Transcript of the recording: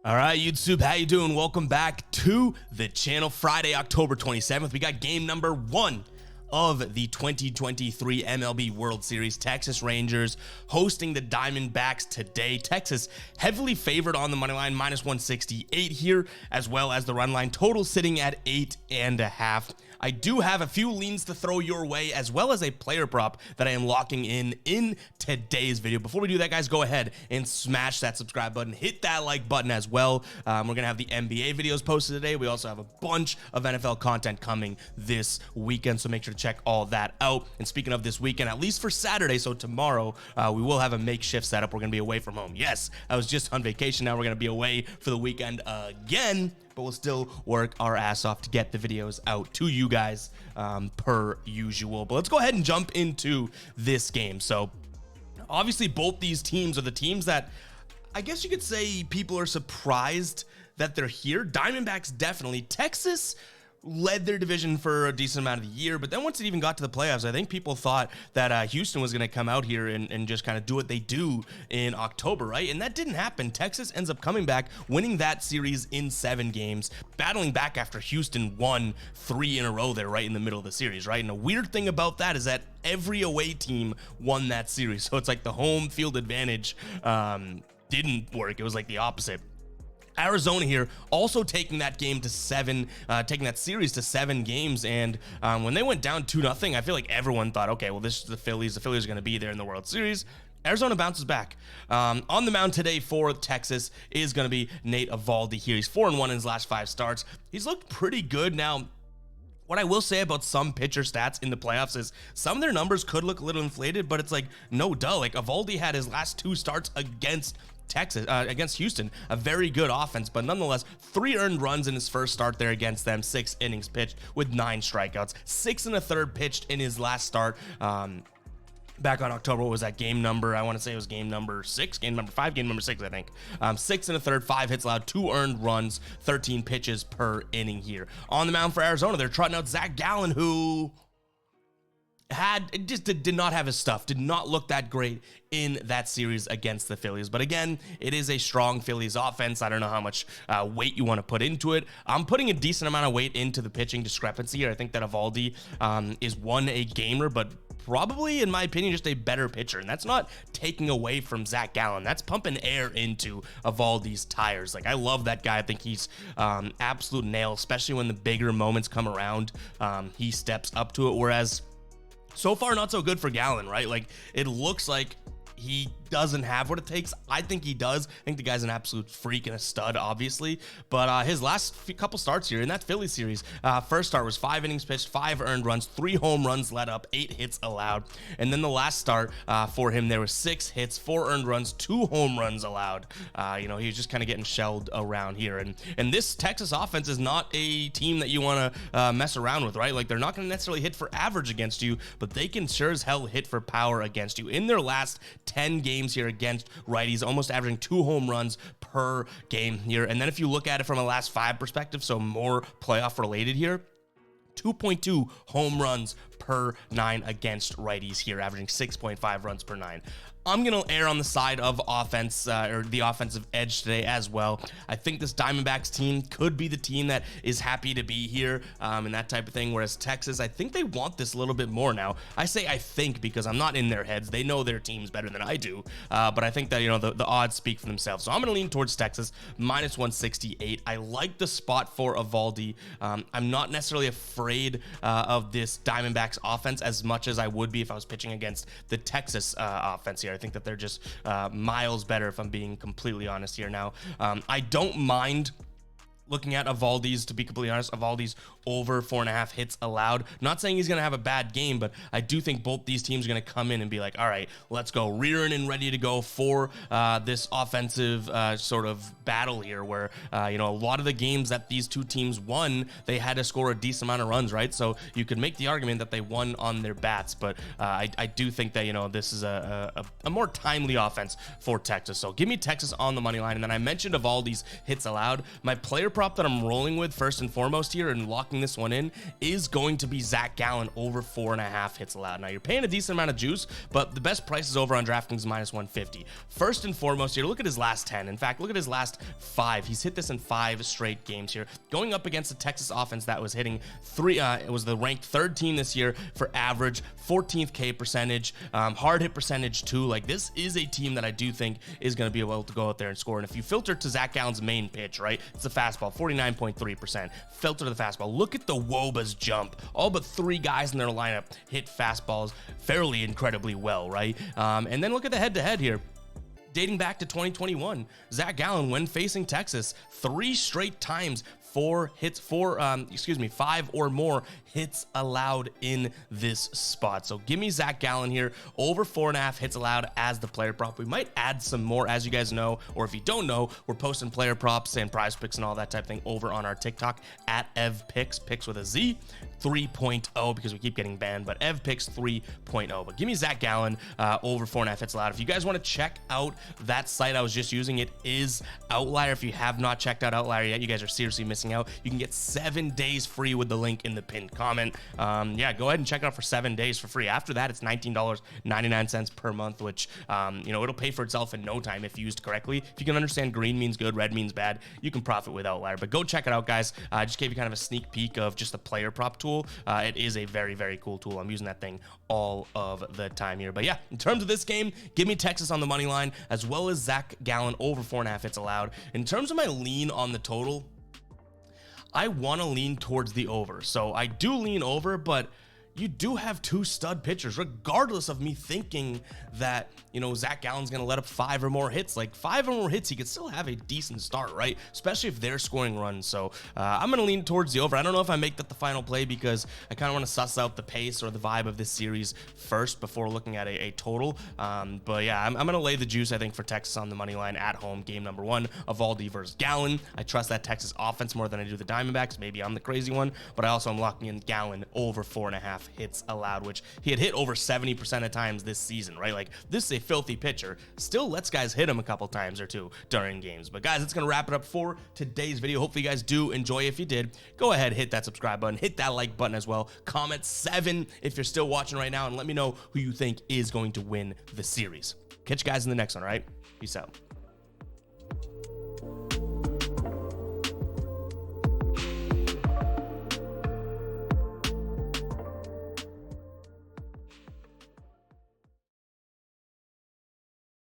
All right, YouTube, how you doing? Welcome back to the channel. Friday, October 27th, we got game number 1 of the 2023 MLB World Series. Texas Rangers hosting the Diamondbacks today. Texas heavily favored on the money line, -168 here, as well as the run line total sitting at 8.5. I do have a few leans to throw your way, as well as a player prop that I am locking in today's video. Before we do that, guys, go ahead and smash that subscribe button, hit that like button as well. We're gonna have the NBA videos posted today. We also have a bunch of NFL content coming this weekend, so make sure to check all that out. And speaking of this weekend, at least for Saturday, so tomorrow, we will have a makeshift setup. We're gonna be away from home. Yes, I was just on vacation. Now we're gonna be away for the weekend again, but we'll still work our ass off to get the videos out to you guys per usual. But let's go ahead and jump into this game. So obviously both these teams are the teams that I guess you could say people are surprised that they're here. Diamondbacks definitely. Texas led their division for a decent amount of the year, but then once it even got to the playoffs, I think people thought that Houston was going to come out here and just kind of do what they do in October, right? And that didn't happen. Texas ends up coming back, winning that series in 7 games, battling back after Houston won 3 in a row there right in the middle of the series, right? And a weird thing about that is that every away team won that series, so it's like the home field advantage didn't work. It was like the opposite. Arizona here also taking that game to 7, taking that series to 7 games, and when they went down 2-0, I feel like everyone thought, okay, well, this is the Phillies. The Phillies are going to be there in the World Series. Arizona bounces back. On the mound today for Texas is going to be Nate Eovaldi here. He's 4-1 in his last 5 starts. He's looked pretty good. Now, what I will say about some pitcher stats in the playoffs is some of their numbers could look a little inflated, but it's like, no duh. Like, Eovaldi had his last 2 starts against against Houston, a very good offense, but nonetheless 3 earned runs in his first start there against them, 6 innings pitched with 9 strikeouts, 6 1/3 pitched in his last start back on October. What was that game number? I want to say it was game number 6, game number 5, game number 6, I think. 6 1/3, 5 hits allowed, 2 earned runs, 13 pitches per inning here. On the mound for Arizona, they're trotting out Zach Gallen, who did not have his stuff, did not look that great in that series against the Phillies. But again, it is a strong Phillies offense. I don't know how much weight you want to put into it. I'm putting a decent amount of weight into the pitching discrepancy here. I think that Eovaldi is a gamer, but probably, in my opinion, just a better pitcher. And that's not taking away from Zach Gallen. That's pumping air into Eovaldi's tires. Like, I love that guy. I think he's absolute nail, especially when the bigger moments come around. He steps up to it, whereas so far, not so good for Gallen, right? Like, it looks like he doesn't have what it takes. I think he does. I think the guy's an absolute freak and a stud, obviously. But his last couple starts here in that Philly series, first start was 5 innings pitched, 5 earned runs, 3 home runs let up, 8 hits allowed. And then the last start for him, there was 6 hits, 4 earned runs, 2 home runs allowed. You know, he was just kind of getting shelled around here. And this Texas offense is not a team that you want to mess around with, right? Like, they're not going to necessarily hit for average against you, but they can sure as hell hit for power against you. In their last 10 games here against righties, almost averaging 2 home runs per game here. And then if you look at it from a last 5 perspective, so more playoff related here, 2.2 home runs per 9 against righties here, averaging 6.5 runs per 9. I'm going to err on the side of offense, or the offensive edge today as well. I think this Diamondbacks team could be the team that is happy to be here and that type of thing, whereas Texas, I think they want this a little bit more now. I say I think because I'm not in their heads. They know their teams better than I do, but I think that, you know, the odds speak for themselves. So I'm going to lean towards Texas, -168. I like the spot for Eovaldi. I'm not necessarily afraid of this Diamondbacks offense as much as I would be if I was pitching against the Texas offense here. I think that they're just miles better, if I'm being completely honest here. Now, I don't mind looking at Eovaldi's, to be completely honest, Eovaldi's over 4.5 hits allowed. Not saying he's going to have a bad game, but I do think both these teams are going to come in and be like, all right, let's go, rearing and ready to go for this offensive sort of battle here where, you know, a lot of the games that these two teams won, they had to score a decent amount of runs, right? So you could make the argument that they won on their bats, but I do think that, you know, this is a more timely offense for Texas. So give me Texas on the money line. And then I mentioned Eovaldi's hits allowed. My player prop that I'm rolling with first and foremost here and locking this one in is going to be Zach Gallen over 4.5 hits allowed. Now, you're paying a decent amount of juice, but the best price is over on DraftKings -150. First and foremost here, look at his last 10. In fact, look at his last 5. He's hit this in 5 straight games here, going up against the Texas offense that was hitting it was the ranked 3rd team this year for average, 14th K percentage, hard hit percentage too. Like, this is a team that I do think is going to be able to go out there and score. And if you filter to Zach Gallen's main pitch, right, it's a fastball, 49.3%. Filter to the fastball. Look at the Woba's jump. All but 3 guys in their lineup hit fastballs fairly incredibly well, right? And then look at the head-to-head here. Dating back to 2021, Zach Gallen, when facing Texas, 3 straight times 5 or more hits allowed in this spot. So give me Zach Gallen here over 4.5 hits allowed as the player prop. We might add some more, as you guys know, or if you don't know, we're posting player props and prize picks and all that type of thing over on our TikTok at evpicks, picks with a Z 3.0, because we keep getting banned, but evpicks 3.0. But give me Zach Gallen over 4.5 hits allowed. If you guys want to check out that site I was just using, it is Outlier. If you have not checked out Outlier yet, you guys are seriously missing out. You can get 7 days free with the link in the pinned comment. Yeah, go ahead and check it out for 7 days for free. After that, it's $19.99 per month, which it'll pay for itself in no time if used correctly. If you can understand green means good, red means bad, you can profit with Outlier. But go check it out, guys. I just gave you kind of a sneak peek of just the player prop tool. It is a very, very cool tool. I'm using that thing all of the time here. But yeah, in terms of this game, give me Texas on the money line, as well as Zach Gallen over 4.5 hits allowed. In terms of my lean on the total, I want to lean towards the over. So I do lean over, but you do have 2 stud pitchers, regardless of me thinking that, Zach Gallen's going to let up 5 or more hits. Like, 5 or more hits, he could still have a decent start, right? Especially if they're scoring runs. So I'm going to lean towards the over. I don't know if I make that the final play, because I kind of want to suss out the pace or the vibe of this series first before looking at a total. But yeah, I'm going to lay the juice, I think, for Texas on the money line at home. Game number 1, Eovaldi versus Gallen. I trust that Texas offense more than I do the Diamondbacks. Maybe I'm the crazy one, but I also am locking in Gallen over 4.5 hits allowed, which he had hit over 70% of times this season, right? Like, this is a filthy pitcher, still lets guys hit him a couple times or two during games. But guys, it's gonna wrap it up for today's video. Hopefully you guys do enjoy. If you did, go ahead, hit that subscribe button, hit that like button as well, comment 7 if you're still watching right now, and let me know who you think is going to win the series. Catch you guys in the next one. All right, peace out.